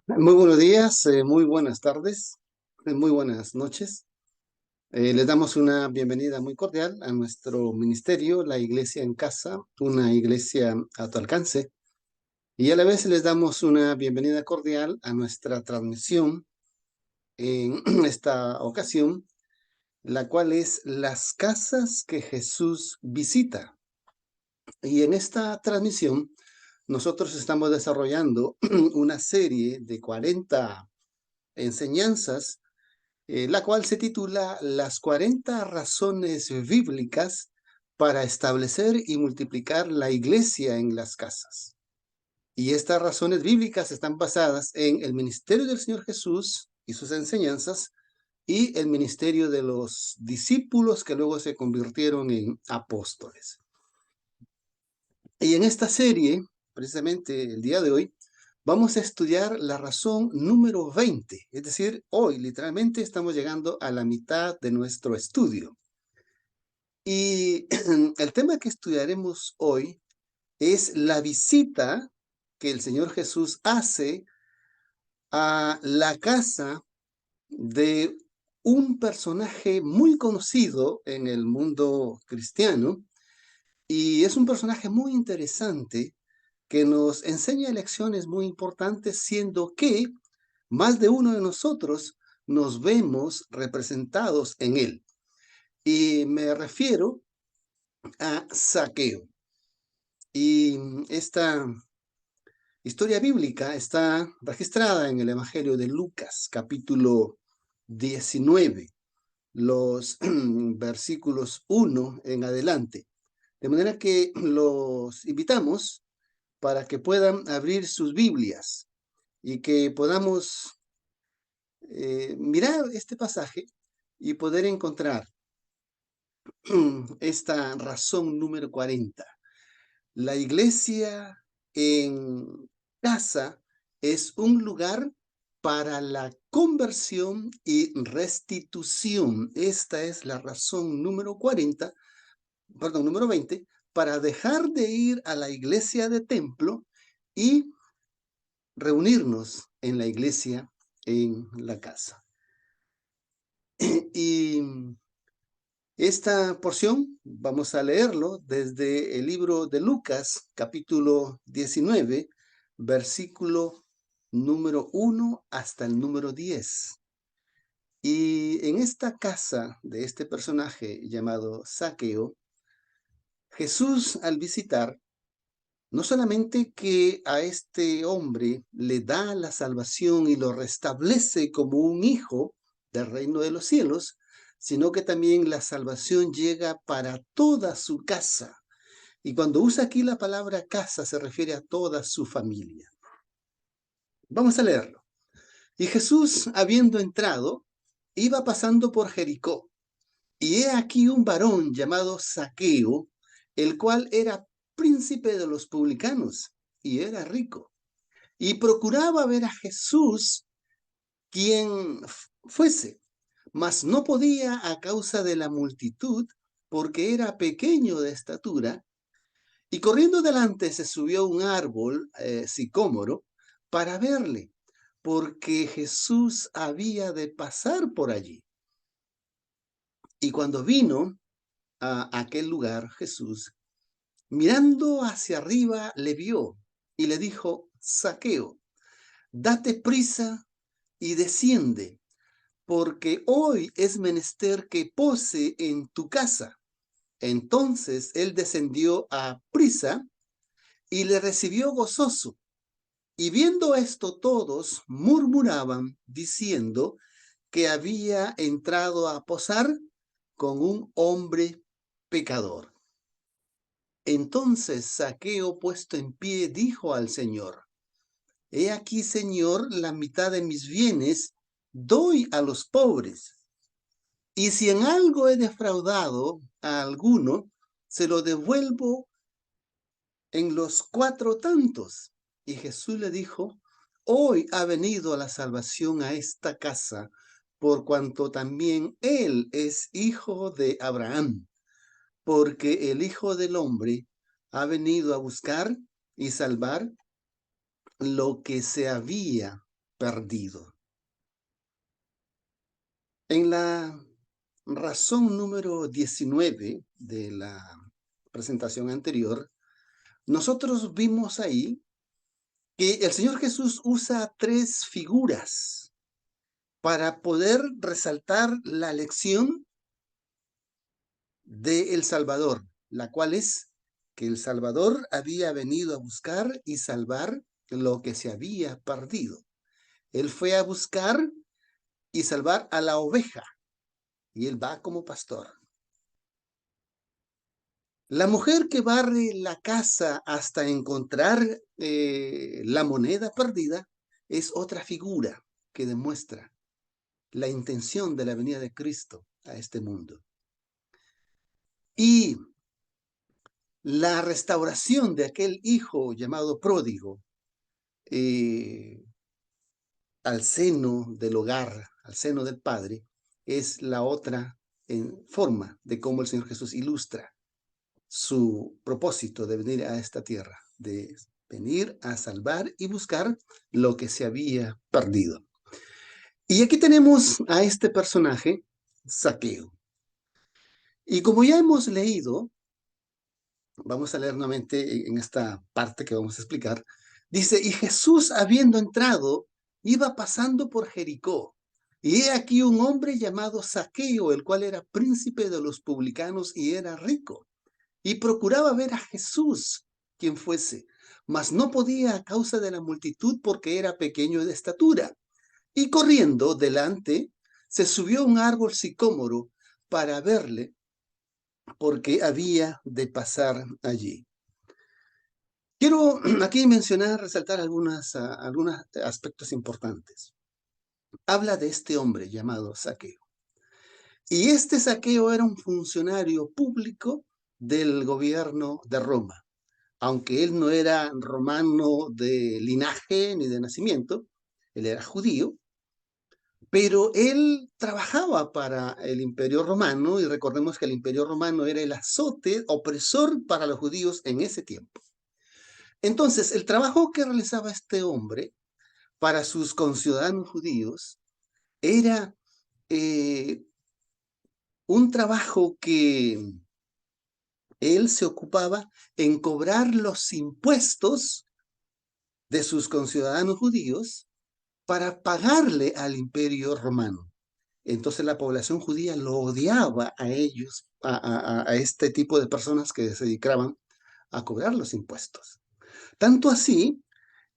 Muy buenos días, muy buenas tardes, muy buenas noches. Les damos una bienvenida muy cordial a nuestro ministerio, la Iglesia en Casa, una iglesia a tu alcance. Y a la vez les damos una bienvenida cordial a nuestra transmisión en esta ocasión, la cual es Las casas que Jesús visita. Y en esta transmisión nosotros estamos desarrollando una serie de 40 enseñanzas, la cual se titula Las 40 razones bíblicas para establecer y multiplicar la iglesia en las casas. Y estas razones bíblicas están basadas en el ministerio del Señor Jesús y sus enseñanzas y el ministerio de los discípulos que luego se convirtieron en apóstoles. Y en esta serie, precisamente el día de hoy, vamos a estudiar la razón número 20, es decir, hoy literalmente estamos llegando a la mitad de nuestro estudio. Y el tema que estudiaremos hoy es la visita que el Señor Jesús hace a la casa de un personaje muy conocido en el mundo cristiano, y es un personaje muy interesante que nos enseña lecciones muy importantes, siendo que más de uno de nosotros nos vemos representados en él. Y me refiero a Zaqueo. Y esta historia bíblica está registrada en el Evangelio de Lucas, capítulo 19, los versículos 1 en adelante. De manera que los invitamos para que puedan abrir sus Biblias y que podamos mirar este pasaje y poder encontrar esta razón número 40. La iglesia en casa es un lugar para la conversión y restitución. Esta es la razón número 40, perdón, número 20, para dejar de ir a la iglesia de templo y reunirnos en la iglesia en la casa. Y esta porción vamos a leerlo desde el libro de Lucas, capítulo 19, versículo número 1 hasta el número 10. Y en esta casa de este personaje llamado Zaqueo, Jesús al visitar, no solamente que a este hombre le da la salvación y lo restablece como un hijo del reino de los cielos, sino que también la salvación llega para toda su casa. Y cuando usa aquí la palabra casa, se refiere a toda su familia. Vamos a leerlo. Y Jesús, habiendo entrado, iba pasando por Jericó. Y he aquí un varón llamado Zaqueo, el cual era príncipe de los publicanos y era rico. Y procuraba ver a Jesús, quien fuese, mas no podía a causa de la multitud, porque era pequeño de estatura, y corriendo delante se subió a un árbol sicómoro para verle, porque Jesús había de pasar por allí. Y cuando vino a aquel lugar, Jesús, mirando hacia arriba, le vio y le dijo: Zaqueo, date prisa y desciende, porque hoy es menester que pose en tu casa. Entonces él descendió a prisa y le recibió gozoso. Y viendo esto todos murmuraban, diciendo que había entrado a posar con un hombre pecador. Entonces Zaqueo, puesto en pie, dijo al Señor: He aquí, Señor, la mitad de mis bienes doy a los pobres. Y si en algo he defraudado a alguno, se lo devuelvo en los 4 tantos. Y Jesús le dijo: Hoy ha venido la salvación a esta casa, por cuanto también él es hijo de Abraham, porque el Hijo del Hombre ha venido a buscar y salvar lo que se había perdido. En la razón número 19 de la presentación anterior, nosotros vimos ahí que el Señor Jesús usa tres figuras para poder resaltar la lección de El Salvador, la cual es que el Salvador había venido a buscar y salvar lo que se había perdido. Él fue a buscar y salvar a la oveja, y él va como pastor. La mujer que barre la casa hasta encontrar la moneda perdida es otra figura que demuestra la intención de la venida de Cristo a este mundo. Y la restauración de aquel hijo llamado pródigo al seno del hogar, al seno del Padre, es la otra forma de cómo el Señor Jesús ilustra su propósito de venir a esta tierra, de venir a salvar y buscar lo que se había perdido. Y aquí tenemos a este personaje, Zaqueo. Y como ya hemos leído, vamos a leer nuevamente en esta parte que vamos a explicar, dice, y Jesús habiendo entrado, iba pasando por Jericó. Y he aquí un hombre llamado Zaqueo, el cual era príncipe de los publicanos y era rico. Y procuraba ver a Jesús, quien fuese, mas no podía a causa de la multitud porque era pequeño de estatura. Y corriendo delante, se subió a un árbol sicómoro para verle, porque había de pasar allí. Quiero aquí mencionar, resaltar algunos aspectos importantes. Habla de este hombre llamado Zaqueo. Y este Zaqueo era un funcionario público del gobierno de Roma. Aunque él no era romano de linaje ni de nacimiento, él era judío, pero él trabajaba para el Imperio Romano y recordemos que el Imperio Romano era el azote opresor para los judíos en ese tiempo. Entonces, el trabajo que realizaba este hombre para sus conciudadanos judíos era un trabajo que él se ocupaba en cobrar los impuestos de sus conciudadanos judíos para pagarle al imperio romano. Entonces la población judía lo odiaba a ellos, a este tipo de personas que se dedicaban a cobrar los impuestos. Tanto así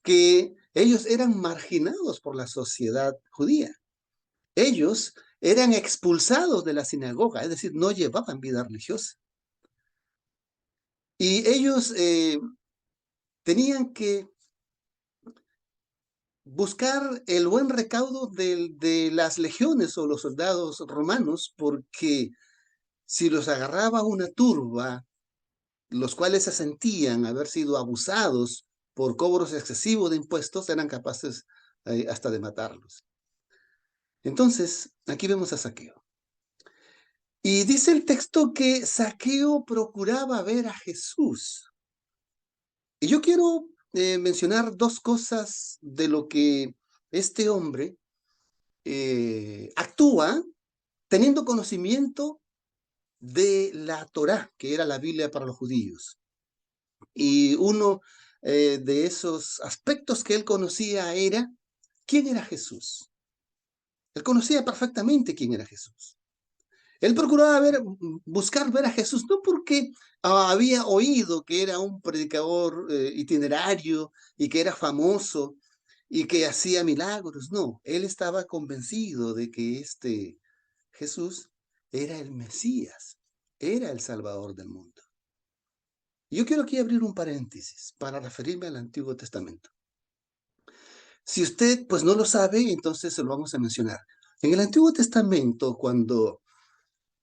que ellos eran marginados por la sociedad judía. Ellos eran expulsados de la sinagoga, es decir, no llevaban vida religiosa. Y ellos tenían que buscar el buen recaudo de las legiones o los soldados romanos, porque si los agarraba una turba, los cuales se sentían haber sido abusados por cobros excesivos de impuestos, eran capaces hasta de matarlos. Entonces, aquí vemos a Zaqueo. Y dice el texto que Zaqueo procuraba ver a Jesús. Y yo quiero mencionar dos cosas de lo que este hombre actúa teniendo conocimiento de la Torá, que era la Biblia para los judíos. Y uno de esos aspectos que él conocía era quién era Jesús. Él conocía perfectamente quién era Jesús. Él procuraba buscar ver a Jesús, no porque había oído que era un predicador itinerario y que era famoso y que hacía milagros, no, él estaba convencido de que este Jesús era el Mesías, era el Salvador del mundo. Yo quiero aquí abrir un paréntesis para referirme al Antiguo Testamento. Si usted pues no lo sabe, entonces se lo vamos a mencionar. En el Antiguo Testamento, cuando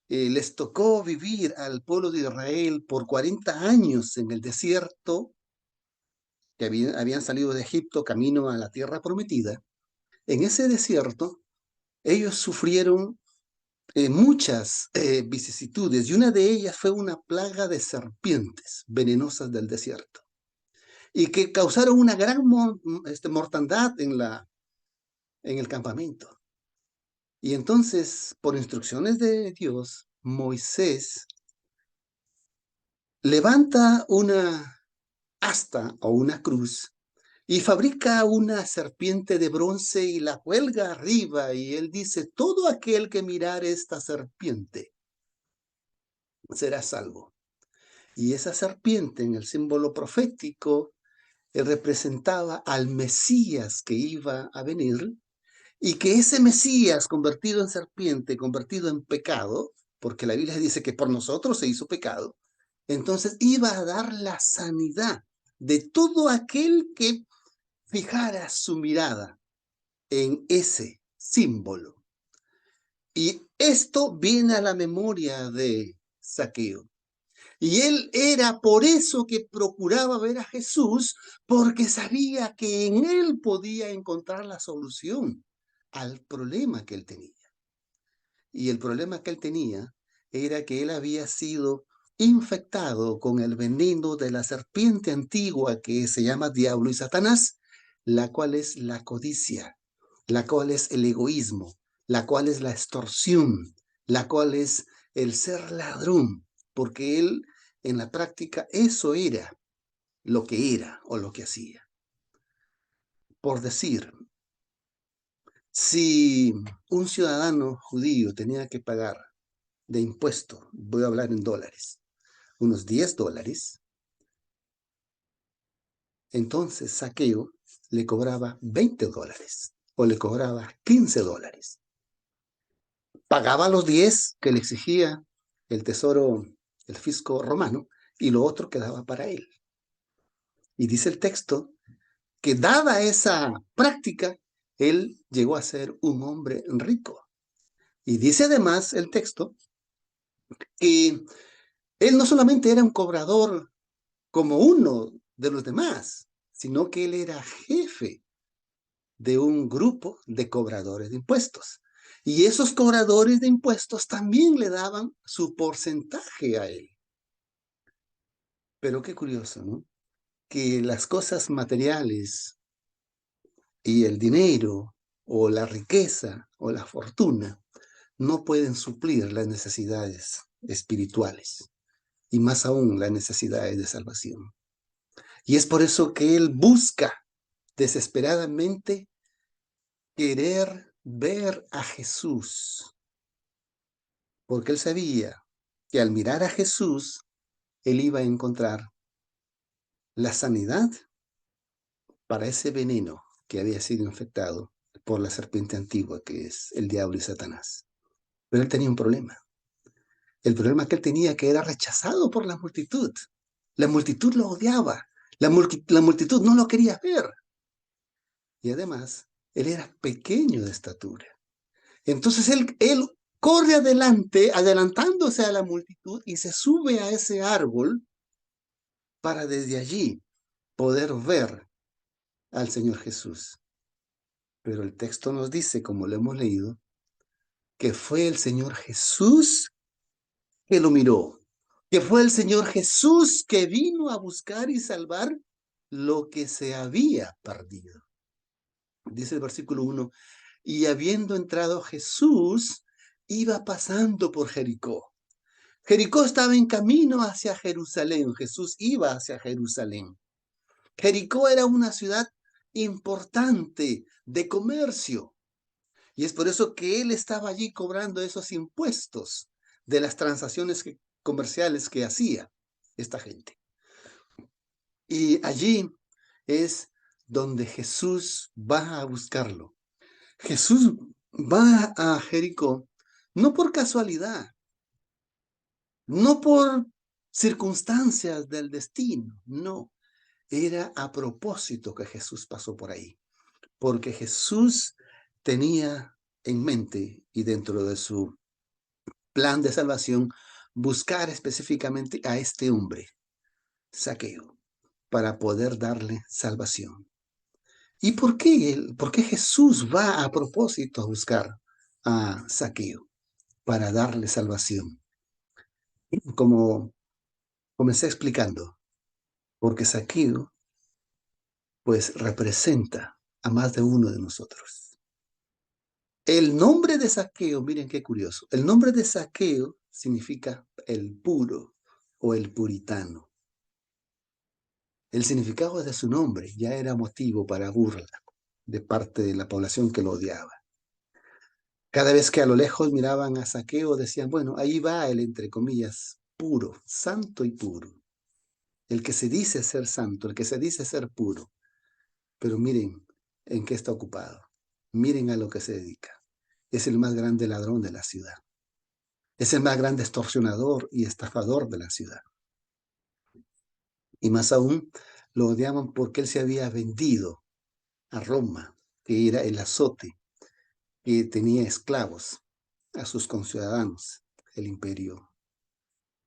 les tocó vivir al pueblo de Israel por 40 años en el desierto, que habían salido de Egipto camino a la tierra prometida, en ese desierto ellos sufrieron muchas vicisitudes y una de ellas fue una plaga de serpientes venenosas del desierto y que causaron una gran mortandad en el campamento. Y entonces, por instrucciones de Dios, Moisés levanta una asta o una cruz y fabrica una serpiente de bronce y la cuelga arriba, y él dice, todo aquel que mirare esta serpiente será salvo. Y esa serpiente en el símbolo profético representaba al Mesías que iba a venir, y que ese Mesías convertido en serpiente, convertido en pecado, porque la Biblia dice que por nosotros se hizo pecado, entonces iba a dar la sanidad de todo aquel que fijara su mirada en ese símbolo. Y esto viene a la memoria de Zaqueo. Y él era por eso que procuraba ver a Jesús, porque sabía que en él podía encontrar la solución al problema que él tenía. Y el problema que él tenía era que él había sido infectado con el veneno de la serpiente antigua que se llama Diablo y Satanás, la cual es la codicia, la cual es el egoísmo, la cual es la extorsión, la cual es el ser ladrón, porque él en la práctica eso era lo que era o lo que hacía. Por decir, si un ciudadano judío tenía que pagar de impuesto, voy a hablar en dólares, unos $10, entonces Zaqueo le cobraba $20 o le cobraba $15. Pagaba los 10 que le exigía el tesoro, el fisco romano, y lo otro quedaba para él. Y dice el texto que dada esa práctica, él llegó a ser un hombre rico. Y dice además el texto que él no solamente era un cobrador como uno de los demás, sino que él era jefe de un grupo de cobradores de impuestos. Y esos cobradores de impuestos también le daban su porcentaje a él. Pero qué curioso, ¿no? Que las cosas materiales y el dinero o la riqueza o la fortuna no pueden suplir las necesidades espirituales y más aún las necesidades de salvación. Y es por eso que él busca desesperadamente querer ver a Jesús, porque él sabía que al mirar a Jesús, él iba a encontrar la sanidad para ese veneno que había sido infectado por la serpiente antigua, que es el diablo y Satanás. Pero él tenía un problema. El problema que él tenía que era rechazado por la multitud. La multitud lo odiaba. La multitud no lo quería ver. Y además, él era pequeño de estatura. Entonces él corre adelante, adelantándose a la multitud y se sube a ese árbol para desde allí poder ver al Señor Jesús. Pero el texto nos dice, como lo hemos leído, que fue el Señor Jesús que lo miró, que fue el Señor Jesús que vino a buscar y salvar lo que se había perdido. Dice el versículo 1, y habiendo entrado Jesús, iba pasando por Jericó. Jericó estaba en camino hacia Jerusalén. Jesús iba hacia Jerusalén. Jericó era una ciudad importante de comercio. Y es por eso que él estaba allí cobrando esos impuestos de las transacciones comerciales que hacía esta gente. Y allí es donde Jesús va a buscarlo. Jesús va a Jericó no por casualidad, no por circunstancias del destino, no. Era a propósito que Jesús pasó por ahí, porque Jesús tenía en mente y dentro de su plan de salvación buscar específicamente a este hombre, Zaqueo, para poder darle salvación. ¿Y por qué Jesús va a propósito a buscar a Zaqueo para darle salvación? Como comencé explicando, porque Zaqueo pues representa a más de uno de nosotros. El nombre de Zaqueo, miren qué curioso, el nombre de Zaqueo significa el puro o el puritano. El significado de su nombre ya era motivo para burla de parte de la población que lo odiaba. Cada vez que a lo lejos miraban a Zaqueo, decían, bueno, ahí va el, entre comillas, puro, santo y puro. El que se dice ser santo, el que se dice ser puro. Pero miren en qué está ocupado. Miren a lo que se dedica. Es el más grande ladrón de la ciudad. Es el más grande extorsionador y estafador de la ciudad. Y más aún, lo odiaban porque él se había vendido a Roma, que era el azote, que tenía esclavos a sus conciudadanos, el imperio,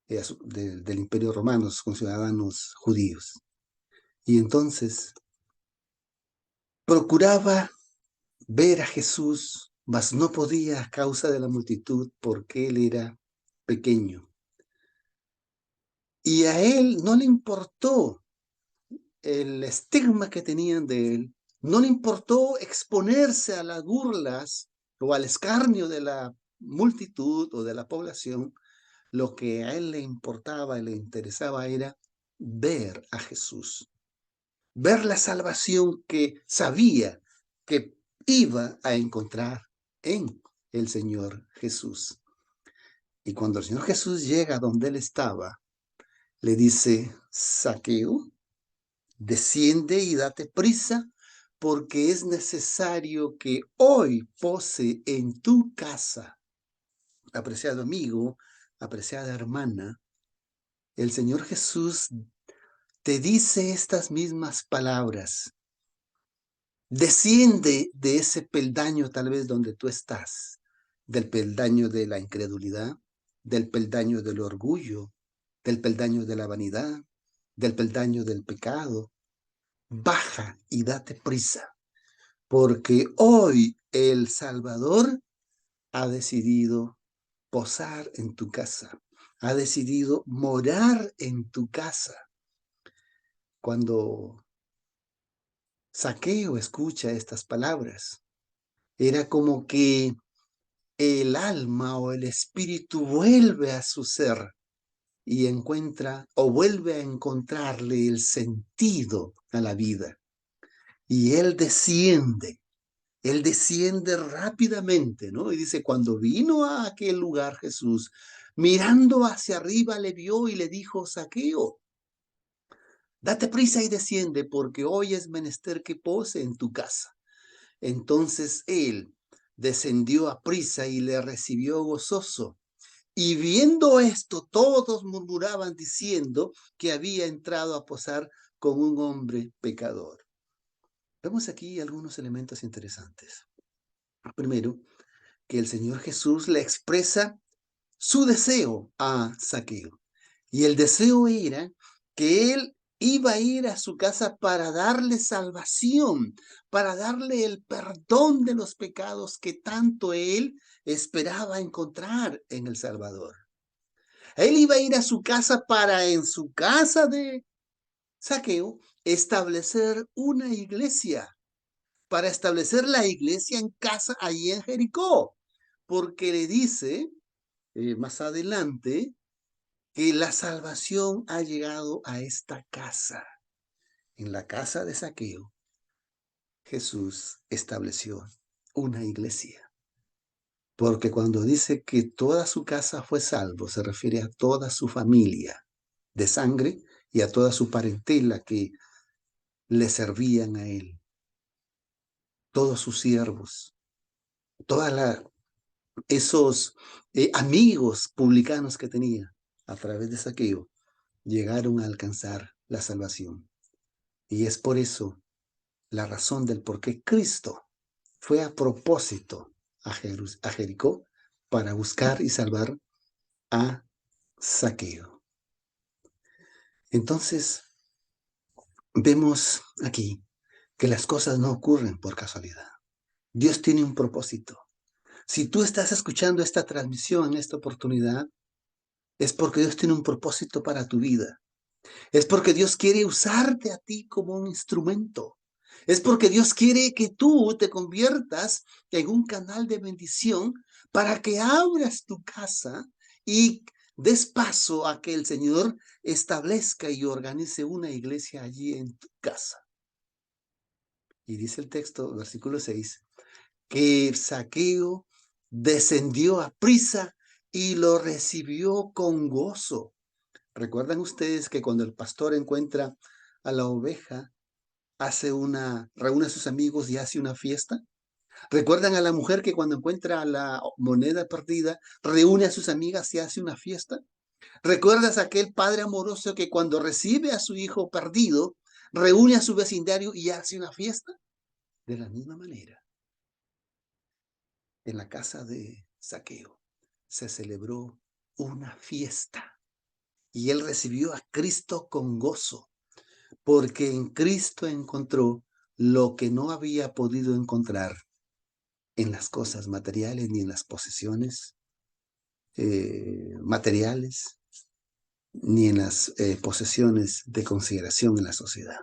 del imperio romano, sus conciudadanos judíos. Y entonces procuraba ver a Jesús, mas no podía a causa de la multitud porque él era pequeño. Y a él no le importó el estigma que tenían de él, no le importó exponerse a las burlas o al escarnio de la multitud o de la población. Lo que a él le importaba y le interesaba era ver a Jesús, ver la salvación que sabía que iba a encontrar en el Señor Jesús. Y cuando el Señor Jesús llega donde él estaba, le dice, Zaqueo, desciende y date prisa, porque es necesario que hoy pose en tu casa. Apreciado amigo, apreciada hermana, el Señor Jesús te dice estas mismas palabras. Desciende de ese peldaño tal vez donde tú estás, del peldaño de la incredulidad, del peldaño del orgullo, del peldaño de la vanidad, del peldaño del pecado. Baja y date prisa, porque hoy el Salvador ha decidido posar en tu casa, ha decidido morar en tu casa. Cuando Zaqueo escucha estas palabras, era como que el alma o el espíritu vuelve a su ser y encuentra o vuelve a encontrarle el sentido a la vida. Y él desciende rápidamente, ¿no? Y dice, cuando vino a aquel lugar Jesús, mirando hacia arriba le vio y le dijo, Zaqueo, date prisa y desciende, porque hoy es menester que pose en tu casa. Entonces él descendió a prisa y le recibió gozoso. Y viendo esto, todos murmuraban diciendo que había entrado a posar con un hombre pecador. Vemos aquí algunos elementos interesantes. Primero, que el Señor Jesús le expresa su deseo a Zaqueo. Y el deseo era que él iba a ir a su casa para darle salvación, para darle el perdón de los pecados que tanto él esperaba encontrar en el Salvador. Él iba a ir a su casa para en su casa de Zaqueo establecer una iglesia, para establecer la iglesia en casa allí en Jericó, porque le dice más adelante que la salvación ha llegado a esta casa. En la casa de Zaqueo, Jesús estableció una iglesia. Porque cuando dice que toda su casa fue salvo, se refiere a toda su familia de sangre y a toda su parentela que le servían a él. Todos sus siervos, todos esos amigos publicanos que tenía a través de Zaqueo, llegaron a alcanzar la salvación. Y es por eso la razón del por qué Cristo fue a propósito a Jericó para buscar y salvar a Zaqueo. Entonces, vemos aquí que las cosas no ocurren por casualidad. Dios tiene un propósito. Si tú estás escuchando esta transmisión en esta oportunidad, es porque Dios tiene un propósito para tu vida. Es porque Dios quiere usarte a ti como un instrumento. Es porque Dios quiere que tú te conviertas en un canal de bendición para que abras tu casa y des paso a que el Señor establezca y organice una iglesia allí en tu casa. Y dice el texto, versículo 6, que Zaqueo descendió a prisa y lo recibió con gozo. ¿Recuerdan ustedes que cuando el pastor encuentra a la oveja, reúne a sus amigos y hace una fiesta? ¿Recuerdan a la mujer que cuando encuentra la moneda perdida, reúne a sus amigas y hace una fiesta? ¿Recuerdas a aquel padre amoroso que cuando recibe a su hijo perdido, reúne a su vecindario y hace una fiesta? De la misma manera, en la casa de Zaqueo se celebró una fiesta y él recibió a Cristo con gozo, porque en Cristo encontró lo que no había podido encontrar en las cosas materiales ni en las posesiones materiales ni en las posesiones de consideración en la sociedad.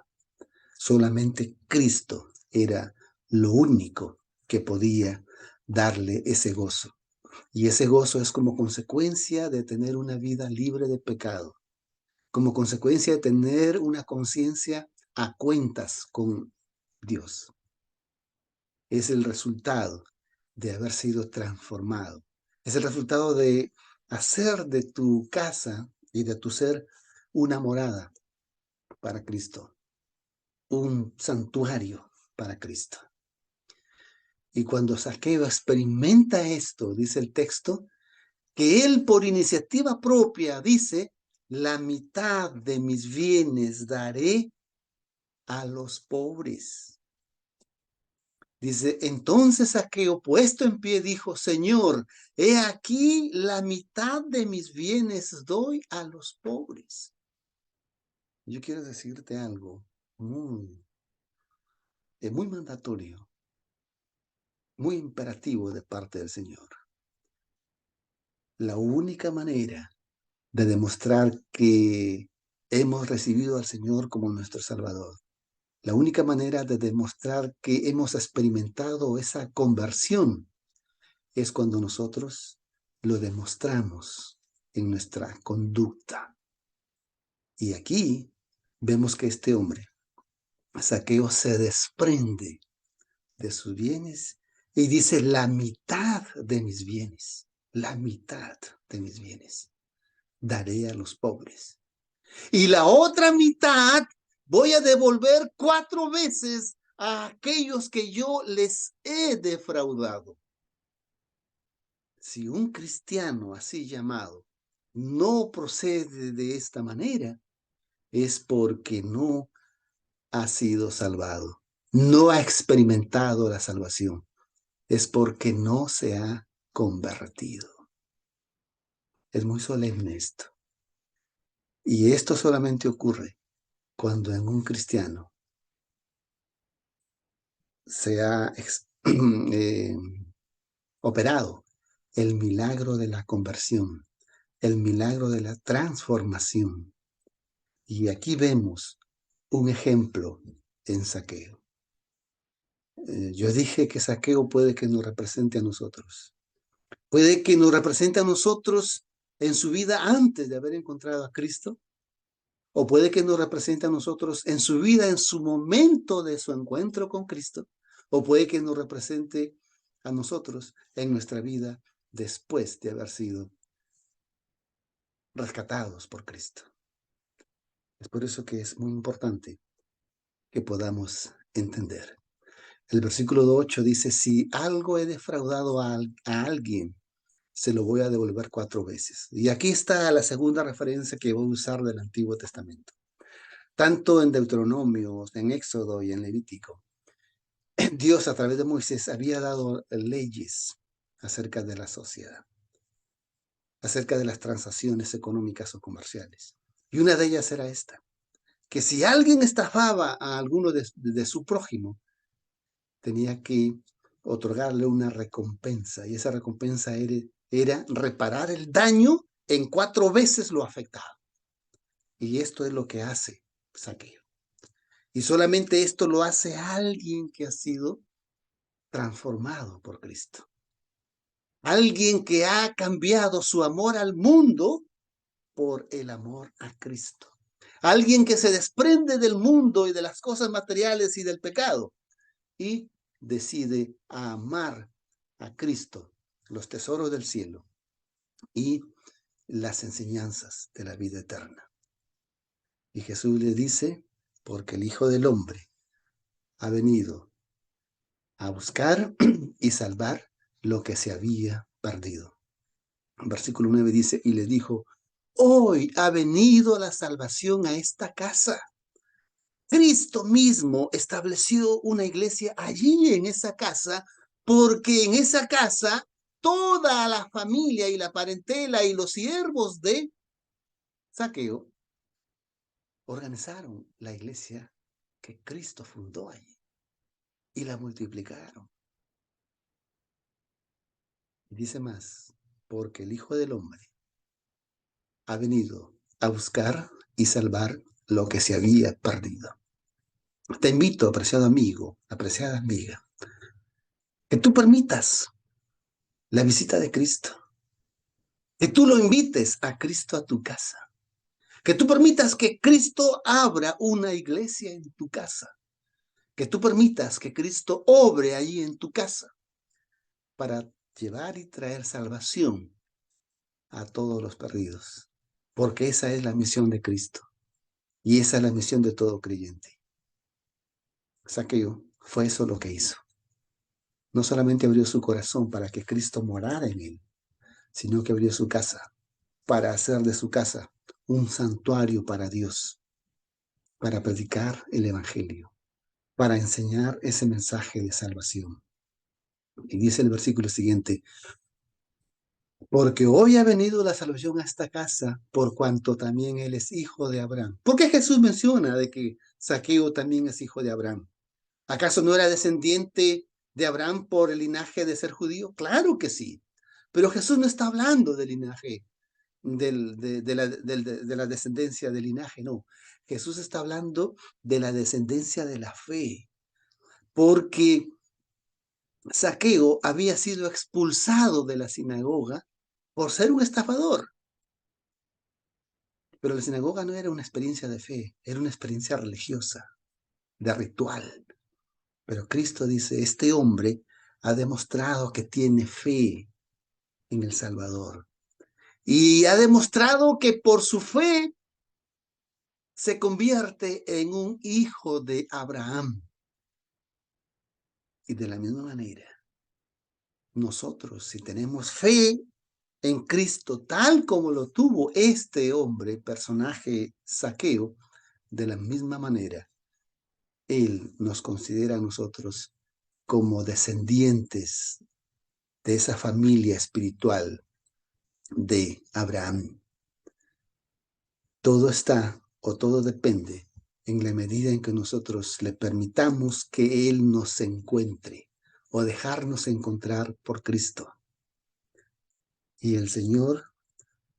Solamente Cristo era lo único que podía darle ese gozo. Y ese gozo es como consecuencia de tener una vida libre de pecado, como consecuencia de tener una conciencia a cuentas con Dios. Es el resultado de haber sido transformado. Es el resultado de hacer de tu casa y de tu ser una morada para Cristo, un santuario para Cristo. Y cuando Zaqueo experimenta esto, dice el texto, que él por iniciativa propia dice, la mitad de mis bienes daré a los pobres. Dice, entonces Zaqueo, puesto en pie, dijo, Señor, he aquí la mitad de mis bienes doy a los pobres. Yo quiero decirte algo muy mandatorio, muy imperativo de parte del Señor. La única manera de demostrar que hemos recibido al Señor como nuestro Salvador, la única manera de demostrar que hemos experimentado esa conversión es cuando nosotros lo demostramos en nuestra conducta. Y aquí vemos que este hombre, Zaqueo, se desprende de sus bienes y dice, la mitad de mis bienes, la mitad de mis bienes daré a los pobres. Y la otra mitad voy a devolver 4 veces a aquellos que yo les he defraudado. Si un cristiano así llamado no procede de esta manera, es porque no ha sido salvado, no ha experimentado la salvación, es porque no se ha convertido. Es muy solemne esto. Y esto solamente ocurre cuando en un cristiano se ha operado el milagro de la conversión, el milagro de la transformación. Y aquí vemos un ejemplo en Zaqueo. Yo dije que Zaqueo puede que nos represente a nosotros. Puede que nos represente a nosotros en su vida antes de haber encontrado a Cristo, o puede que nos represente a nosotros en su vida, en su momento de su encuentro con Cristo, o puede que nos represente a nosotros en nuestra vida después de haber sido rescatados por Cristo. Es por eso que es muy importante que podamos entender. El versículo 8 dice, si algo he defraudado a alguien, se lo voy a devolver 4 veces. Y aquí está la segunda referencia que voy a usar del Antiguo Testamento. Tanto en Deuteronomio, en Éxodo y en Levítico, Dios a través de Moisés había dado leyes acerca de la sociedad, acerca de las transacciones económicas o comerciales. Y una de ellas era esta, que si alguien estafaba a alguno de su prójimo, tenía que otorgarle una recompensa, y esa recompensa era reparar el daño en 4 veces lo afectado. Y esto es lo que hace Zaqueo. Y solamente esto lo hace alguien que ha sido transformado por Cristo. Alguien que ha cambiado su amor al mundo por el amor a Cristo. Alguien que se desprende del mundo y de las cosas materiales y del pecado y decide amar a Cristo, los tesoros del cielo y las enseñanzas de la vida eterna. Y Jesús le dice, porque el Hijo del Hombre ha venido a buscar y salvar lo que se había perdido. Versículo 9 dice, y le dijo, hoy ha venido la salvación a esta casa. Cristo mismo estableció una iglesia allí en esa casa, porque en esa casa toda la familia y la parentela y los siervos de Zaqueo organizaron la iglesia que Cristo fundó allí y la multiplicaron. Y dice más, porque el Hijo del Hombre ha venido a buscar y salvar lo que se había perdido. Te invito, apreciado amigo, apreciada amiga, que tú permitas la visita de Cristo, que tú lo invites a Cristo a tu casa, que tú permitas que Cristo abra una iglesia en tu casa, que tú permitas que Cristo obre ahí en tu casa para llevar y traer salvación a todos los perdidos, porque esa es la misión de Cristo y esa es la misión de todo creyente. Zaqueo fue eso lo que hizo. No solamente abrió su corazón para que Cristo morara en él, sino que abrió su casa para hacer de su casa un santuario para Dios, para predicar el Evangelio, para enseñar ese mensaje de salvación. Y dice el versículo siguiente, porque hoy ha venido la salvación a esta casa, por cuanto también él es hijo de Abraham. ¿Por qué Jesús menciona de que Zaqueo también es hijo de Abraham? ¿Acaso no era descendiente de Abraham por el linaje de ser judío? Claro que sí. Pero Jesús no está hablando del linaje, de la descendencia del linaje, no. Jesús está hablando de la descendencia de la fe, porque Zaqueo había sido expulsado de la sinagoga por ser un estafador. Pero la sinagoga no era una experiencia de fe, era una experiencia religiosa, de ritual. Pero Cristo dice, este hombre ha demostrado que tiene fe en el Salvador. Y ha demostrado que por su fe se convierte en un hijo de Abraham. Y de la misma manera, nosotros, si tenemos fe en Cristo, tal como lo tuvo este hombre, personaje Zaqueo, de la misma manera, Él nos considera a nosotros como descendientes de esa familia espiritual de Abraham. Todo está o todo depende en la medida en que nosotros le permitamos que Él nos encuentre o dejarnos encontrar por Cristo. Y el Señor,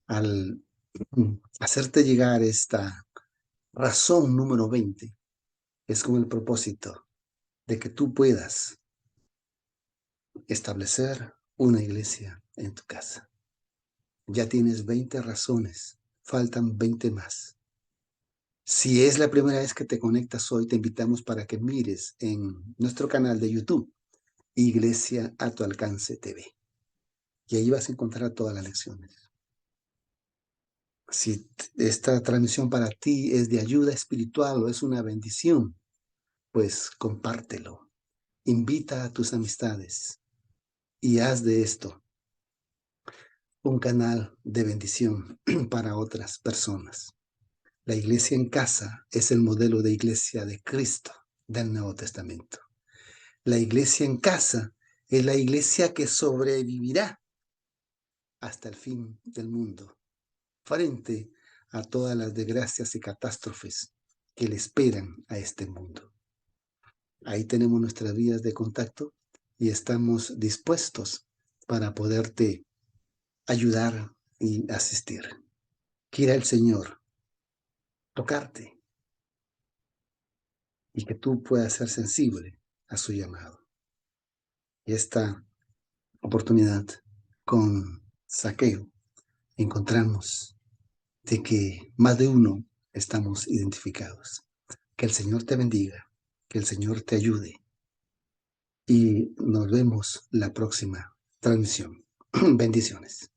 al hacerte llegar esta razón número 20, es con el propósito de que tú puedas establecer una iglesia en tu casa. Ya tienes 20 razones, faltan 20 más. Si es la primera vez que te conectas hoy, te invitamos para que mires en nuestro canal de YouTube, Iglesia a tu alcance TV. Y ahí vas a encontrar todas las lecciones. Si esta transmisión para ti es de ayuda espiritual o es una bendición, pues compártelo. Invita a tus amistades y haz de esto un canal de bendición para otras personas. La iglesia en casa es el modelo de iglesia de Cristo del Nuevo Testamento. La iglesia en casa es la iglesia que sobrevivirá hasta el fin del mundo, frente a todas las desgracias y catástrofes que le esperan a este mundo. Ahí tenemos nuestras vías de contacto y estamos dispuestos para poderte ayudar y asistir. Quiera el Señor tocarte y que tú puedas ser sensible a su llamado. Y esta oportunidad con Zaqueo encontramos de que más de uno estamos identificados. Que el Señor te bendiga, que el Señor te ayude y nos vemos la próxima transmisión. Bendiciones.